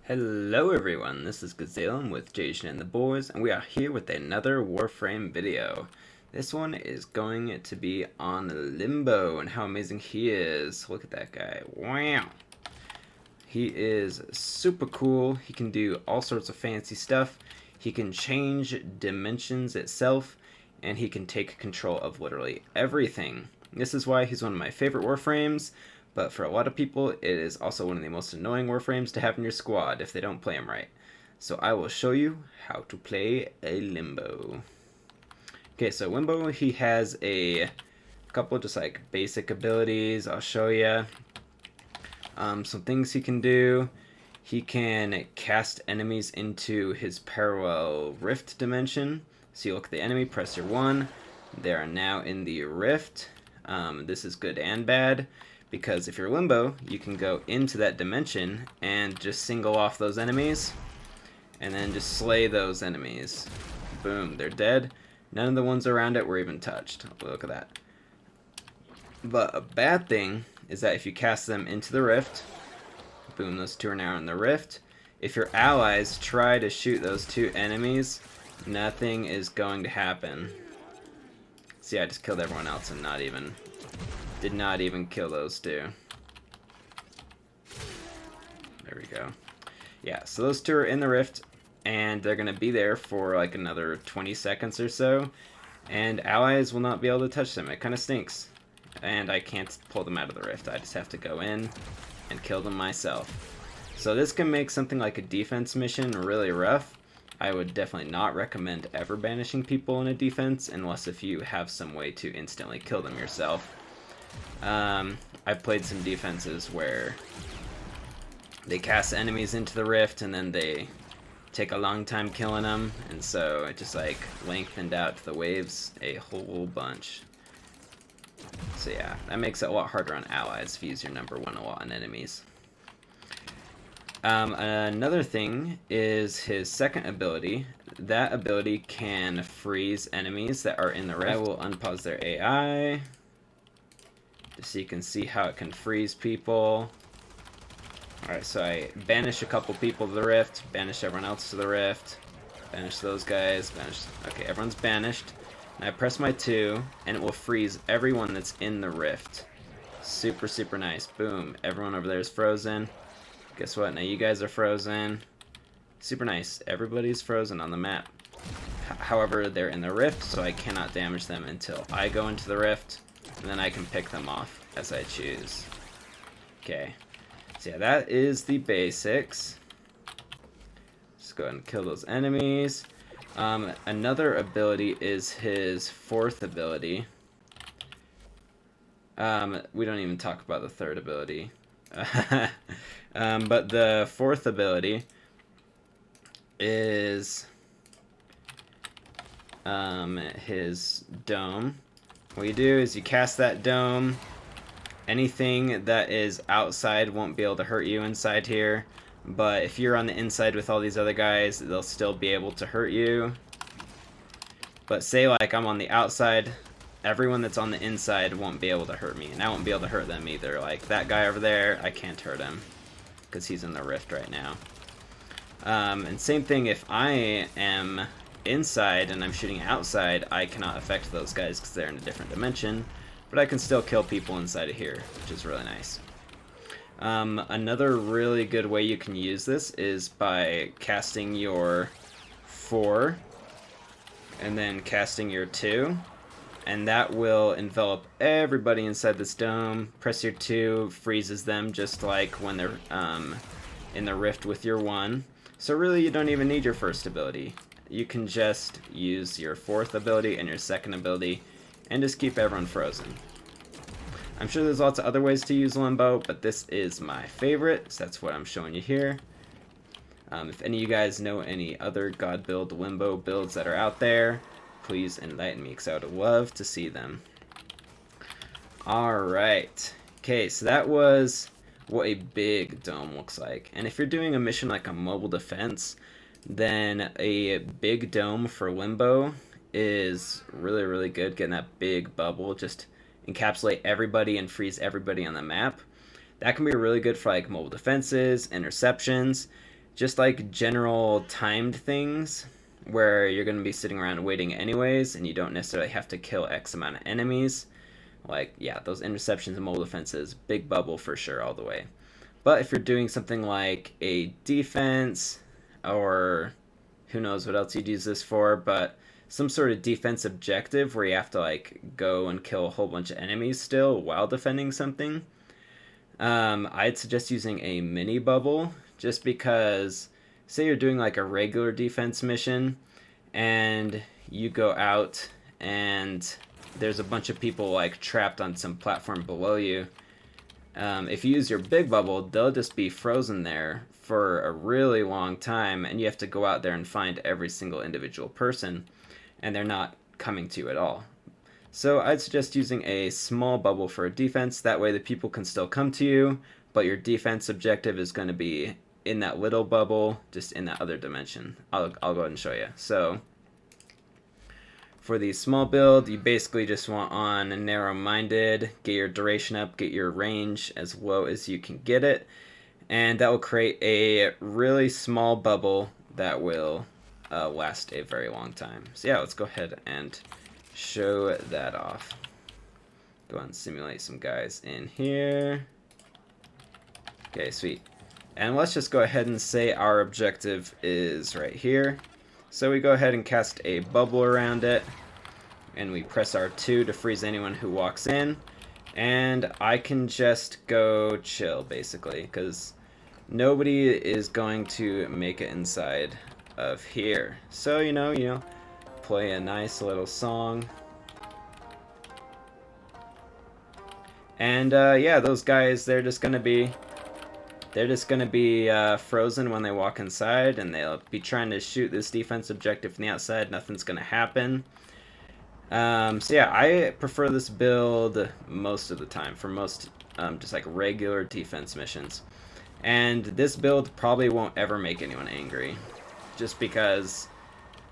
Hello everyone, this is Jasian with Jasian and the boys, and we are here with another Warframe video. This one is going to be on Limbo and how amazing he is. Look at that guy. Wow. He is super cool. He can do all sorts of fancy stuff. He can change dimensions itself, and he can take control of literally everything. This is why he's one of my favorite Warframes. But for a lot of people, it is also one of the most annoying Warframes to have in your squad if they don't play them right. So I will show you how to play a Limbo. Okay, so Limbo, he has a couple just like basic abilities. I'll show you some things he can do. He can cast enemies into his parallel rift dimension. So you look at the enemy, press your 1. They are now in the rift. This is good and bad. Because if you're Limbo, you can go into that dimension and just single off those enemies and then just slay those enemies. Boom, they're dead. None of the ones around it were even touched. Look at that. But a bad thing is that if you cast them into the rift, boom, those two are now in the rift. If your allies try to shoot those two enemies, nothing is going to happen. See, I just killed everyone else and did not even kill those two. There we go. Yeah, so those two are in the rift, and they're going to be there for like another 20 seconds or so, and allies will not be able to touch them. It kind of stinks. And I can't pull them out of the rift. I just have to go in and kill them myself. So this can make something like a defense mission really rough. I would definitely not recommend ever banishing people in a defense unless if you have some way to instantly kill them yourself. I've played some defenses where they cast enemies into the rift and then they take a long time killing them, and so it just like lengthened out the waves a whole bunch. So yeah, that makes it a lot harder on allies if you use your number 1 a lot on enemies. Another thing is his second ability. That ability can freeze enemies that are in the rift. I will unpause their AI. Just so you can see how it can freeze people. Alright, so I banish a couple people to the rift, banish everyone else to the rift, banish those guys, okay, everyone's banished. And I press my 2, and it will freeze everyone that's in the rift. Super, super nice. Boom, everyone over there is frozen. Guess what, now you guys are frozen. Super nice, everybody's frozen on the map. However, they're in the rift, so I cannot damage them until I go into the rift. And then I can pick them off as I choose. Okay. So yeah, that is the basics. Just go ahead and kill those enemies. Another ability is his fourth ability. We don't even talk about the third ability. But the fourth ability is his dome. What you do is you cast that dome. Anything that is outside won't be able to hurt you inside here. But if you're on the inside with all these other guys, they'll still be able to hurt you. But say like I'm on the outside, everyone that's on the inside won't be able to hurt me. And I won't be able to hurt them either. Like that guy over there, I can't hurt him because he's in the rift right now. And same thing if I am inside and I'm shooting outside, I cannot affect those guys because they're in a different dimension, but I can still kill people inside of here, which is really nice. Another really good way you can use this is by casting your 4 and then casting your 2, and that will envelop everybody inside this dome. Press your 2, freezes them just like when they're in the rift with your 1. So really you don't even need your first ability. You can just use your fourth ability and your second ability and just keep everyone frozen. I'm sure there's lots of other ways to use Limbo, but this is my favorite, so that's what I'm showing you here. If any of you guys know any other God build Limbo builds that are out there, please enlighten me because I would love to see them. Alright, okay, so that was what a big dome looks like. And if you're doing a mission like a mobile defense, then a big dome for Limbo is really, really good. Getting that big bubble, just encapsulate everybody and freeze everybody on the map. That can be really good for like mobile defenses, interceptions. just like general timed things where you're going to be sitting around waiting anyways and you don't necessarily have to kill X amount of enemies. Like, yeah, those interceptions and mobile defenses, big bubble for sure all the way. But if you're doing something like a defense, or who knows what else you'd use this for, but some sort of defense objective where you have to like go and kill a whole bunch of enemies still while defending something, I'd suggest using a mini bubble, just because say you're doing like a regular defense mission and you go out and there's a bunch of people like trapped on some platform below you. If you use your big bubble, they'll just be frozen there for a really long time, and you have to go out there and find every single individual person, and they're not coming to you at all. So I'd suggest using a small bubble for a defense. That way the people can still come to you, but your defense objective is going to be in that little bubble, just in that other dimension. I'll go ahead and show you. So for the small build, you basically just want on narrow-minded, get your duration up, get your range as low as you can get it, and that will create a really small bubble that will last a very long time. So yeah, let's go ahead and show that off. Go ahead and simulate some guys in here. Okay, sweet. And let's just go ahead and say our objective is right here. So we go ahead and cast a bubble around it, and we press R2 to freeze anyone who walks in, and I can just go chill basically, because nobody is going to make it inside of here. So you know, play a nice little song, and yeah, those guys, they're just gonna be frozen when they walk inside, and they'll be trying to shoot this defense objective from the outside. Nothing's gonna happen. So yeah, I prefer this build most of the time for most just like regular defense missions. And this build probably won't ever make anyone angry, just because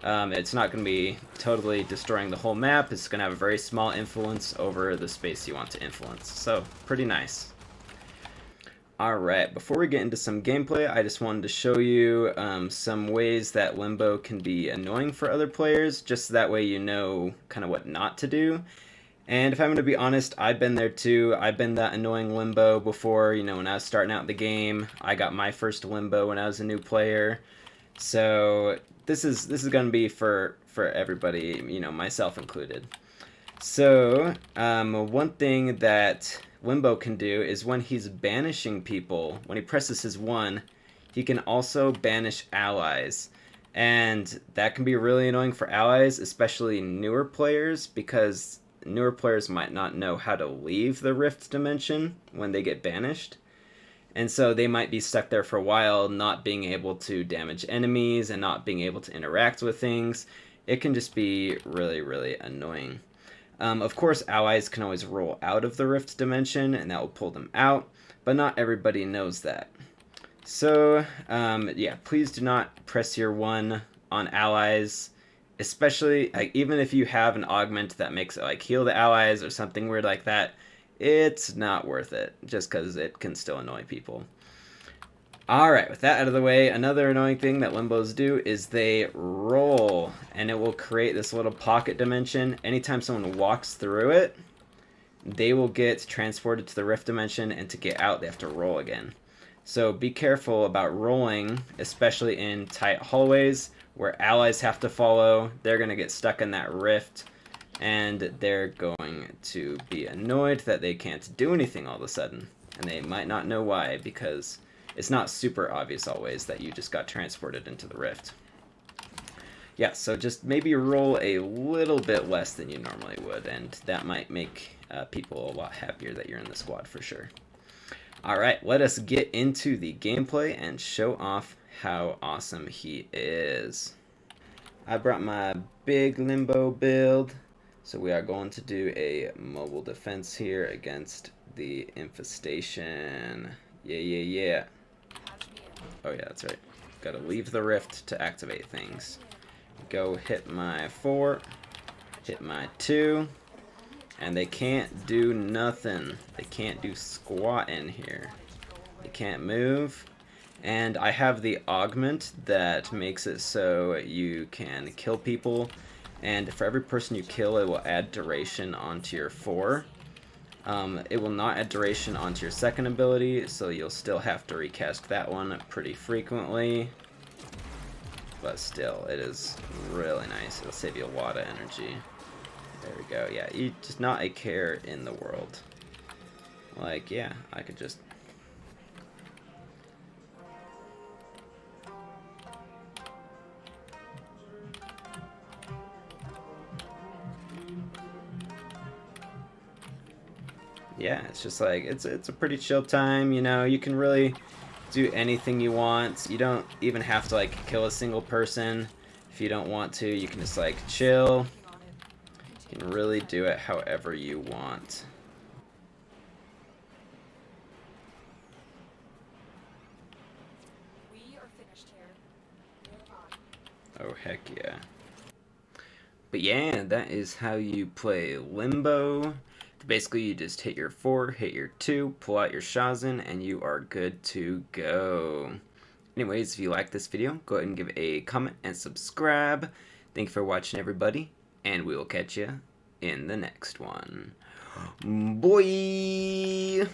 it's not going to be totally destroying the whole map. It's going to have a very small influence over the space you want to influence. So, pretty nice. Alright, before we get into some gameplay, I just wanted to show you some ways that Limbo can be annoying for other players, just so that way you know kind of what not to do. And if I'm going to be honest, I've been there too. I've been that annoying Limbo before, when I was starting out the game. I got my first Limbo when I was a new player. So this is going to be for everybody, myself included. So one thing that Limbo can do is when he's banishing people, when he presses his 1, he can also banish allies. And that can be really annoying for allies, especially newer players, because newer players might not know how to leave the Rift dimension when they get banished. And so they might be stuck there for a while, not being able to damage enemies and not being able to interact with things. It can just be really, really annoying. Of course, allies can always roll out of the Rift dimension, and that will pull them out, but not everybody knows that. So, yeah, please do not press your 1 on allies, especially, even if you have an augment that makes it, heal the allies or something weird like that. It's not worth it, just because it can still annoy people. Alright, with that out of the way, another annoying thing that Limbos do is they roll, and it will create this little pocket dimension. Anytime someone walks through it, they will get transported to the Rift dimension, and to get out, they have to roll again. So be careful about rolling, especially in tight hallways where allies have to follow. They're going to get stuck in that Rift, and they're going to be annoyed that they can't do anything all of a sudden. And they might not know why, because it's not super obvious always that you just got transported into the Rift. Yeah, so just maybe roll a little bit less than you normally would, and that might make people a lot happier that you're in the squad for sure. Alright, let us get into the gameplay and show off how awesome he is. I brought my big Limbo build, so we are going to do a mobile defense here against the infestation. Yeah. Oh yeah, that's right. Gotta leave the Rift to activate things. Go hit my 4, hit my 2, and they can't do nothing. They can't do squat in here. They can't move. And I have the augment that makes it so you can kill people, and for every person you kill, it will add duration onto your 4. It will not add duration onto your second ability, so you'll still have to recast that one pretty frequently. But still, it is really nice. It'll save you a lot of energy. There we go. Yeah, you just not a care in the world. Like, yeah, I could just... Yeah, it's just like, it's a pretty chill time, you know, you can really do anything you want. You don't even have to, like, kill a single person. If you don't want to, you can just, like, chill. You can really do it however you want. Oh, heck yeah. But yeah, that is how you play Limbo. Basically, you just hit your 4, hit your 2, pull out your Jasian, and you are good to go. Anyways, if you like this video, go ahead and give a comment and subscribe. Thank you for watching, everybody, and we will catch you in the next one. Boy!